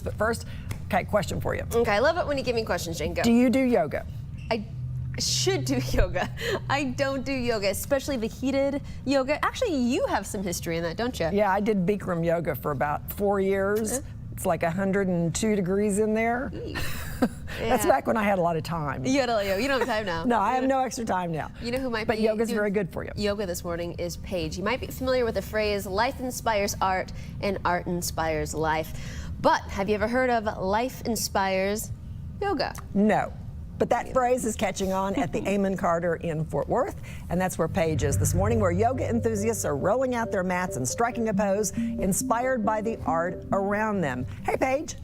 But first, okay, question for you. Okay, I love it when you give me questions, Jane. Go. Do you do yoga? I should do yoga. I don't do yoga, especially the heated yoga. Actually, you have some history in that, don't you? Yeah, I did Bikram yoga for about 4 years. It's like 102 degrees in there. That's back when I had a lot of time. You don't have time now. No, I have no extra time now. You know who might but be yoga's very good for you. Yoga this morning is Paige. You might be familiar with the phrase, life inspires art and art inspires life. But have you ever heard of life inspires yoga? No. But that phrase is catching on at the Amon Carter in Fort Worth, and that's where Paige is this morning, where yoga enthusiasts are rolling out their mats and striking a pose inspired by the art around them. Hey, Paige.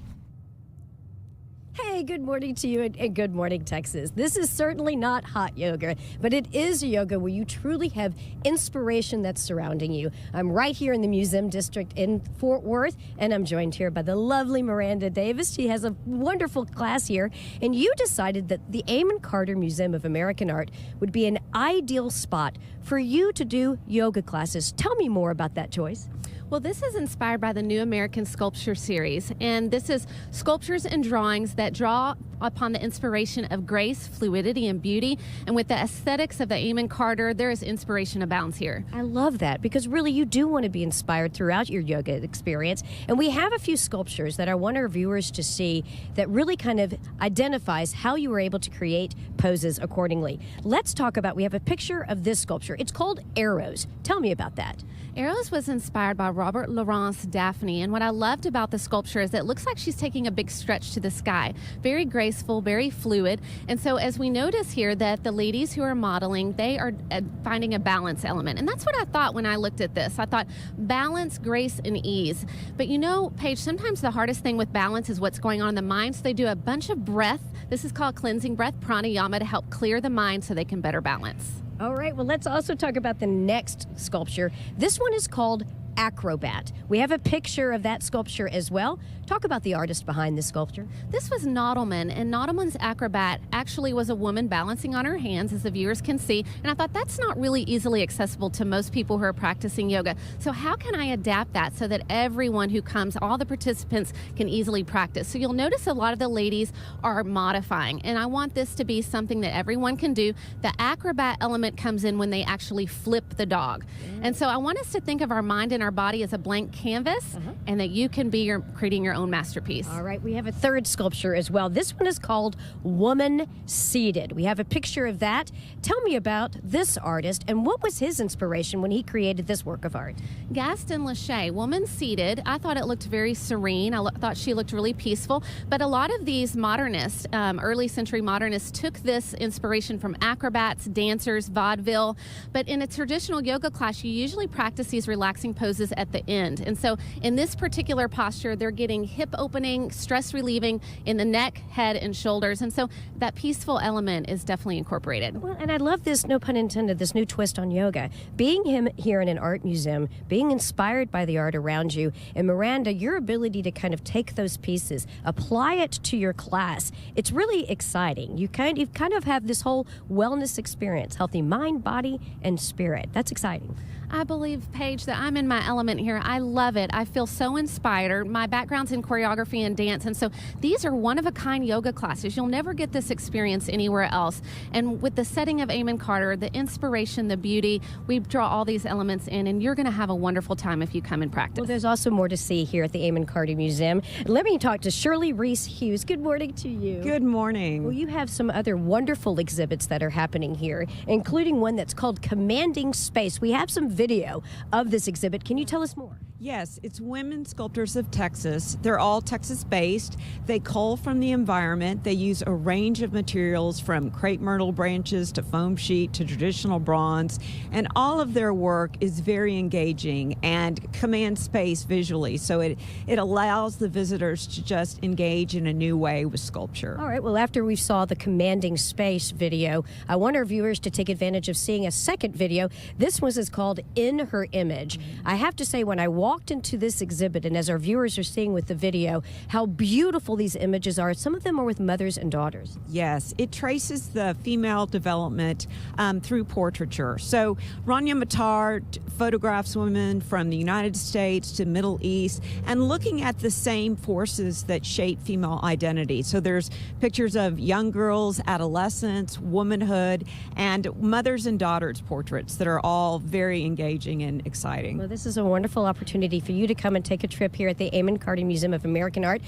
Hey, good morning to you and good morning, Texas. This is certainly not hot yoga, but it is yoga where you truly have inspiration that's surrounding you. I'm right here in the Museum District in Fort Worth, and I'm joined here by the lovely Miranda Davis. She has a wonderful class here, and you decided that the Amon Carter Museum of American Art would be an ideal spot for you to do yoga classes. Tell me more about that choice. Well, this is inspired by the New American Sculpture series, and this is sculptures and drawings that draw upon the inspiration of grace, fluidity, and beauty. And with the aesthetics of the Amon Carter, there is inspiration abounds here. I love that, because really you do want to be inspired throughout your yoga experience. And we have a few sculptures that I want our viewers to see that really kind of identifies how you were able to create poses accordingly. Let's talk about, we have a picture of this sculpture. It's called Arrows. Tell me about that. Arrows was inspired by Robert Laurent's Daphne, and what I loved about the sculpture is it looks like she's taking a big stretch to the sky. Very graceful, very fluid, and so as we notice here that the ladies who are modeling, they are finding a balance element, and that's what I thought when I looked at this. I thought balance, grace, and ease. But you know, Paige, sometimes the hardest thing with balance is what's going on in the mind, so they do a bunch of breath. This is called cleansing breath, pranayama, to help clear the mind so they can better balance. All right, well, let's also talk about the next sculpture. This one is called Acrobat. We have a picture of that sculpture as well. Talk about the artist behind this sculpture. This was Nautilman, and Nautilman's Acrobat actually was a woman balancing on her hands, as the viewers can see, and I thought that's not really easily accessible to most people who are practicing yoga. So how can I adapt that so that everyone who comes, all the participants, can easily practice? So you'll notice a lot of the ladies are modifying, and I want this to be something that everyone can do. The Acrobat element comes in when they actually flip the dog. And so I want us to think of our mind and our body as a blank canvas, and that you can be creating your own masterpiece. All right, we have a third sculpture as well. This one is called Woman Seated. We have a picture of that. Tell me about this artist and what was his inspiration when he created this work of art? Gaston Lachey, Woman Seated. I thought it looked very serene. I thought she looked really peaceful, but a lot of these modernists, early century modernists, took this inspiration from acrobats, dancers, vaudeville, but in a traditional yoga class, you usually practice these relaxing poses at the end. And so in this particular posture, they're getting hip opening, stress relieving in the neck, head, and shoulders. And so that peaceful element is definitely incorporated. Well, and I love this, no pun intended, this new twist on yoga. Being here in an art museum, being inspired by the art around you, and Miranda, your ability to kind of take those pieces, apply it to your class, it's really exciting. You kind of have this whole wellness experience, healthy mind, body, and spirit. That's exciting. I believe, Paige, that I'm in my element here. I love it. I feel so inspired. My background's in choreography and dance, and so these are one-of-a-kind yoga classes. You'll never get this experience anywhere else. And with the setting of Amon Carter, the inspiration, the beauty, we draw all these elements in, and you're going to have a wonderful time if you come and practice. Well, there's also more to see here at the Amon Carter Museum. Let me talk to Shirley Reese Hughes. Good morning to you. Good morning. Well, you have some other wonderful exhibits that are happening here, including one that's called Commanding Space. We have some video of this exhibit. Can you tell us more? Yes, it's Women Sculptors of Texas. They're all Texas-based. They cull from the environment. They use a range of materials from crepe myrtle branches to foam sheet to traditional bronze, and all of their work is very engaging and commands space visually, so it allows the visitors to just engage in a new way with sculpture. All right, well, after we saw the Commanding Space video, I want our viewers to take advantage of seeing a second video. This one is called in her image. I have to say, when I walked into this exhibit, and as our viewers are seeing with the video, how beautiful these images are. Some of them are with mothers and daughters. Yes, it traces the female development through portraiture. So Rania Matar photographs women from the United States to Middle East and looking at the same forces that shape female identity. So there's pictures of young girls, adolescents, womanhood, and mothers and daughters portraits that are all very engaging and exciting. Well, this is a wonderful opportunity for you to come and take a trip here at the Amon Carter Museum of American Art.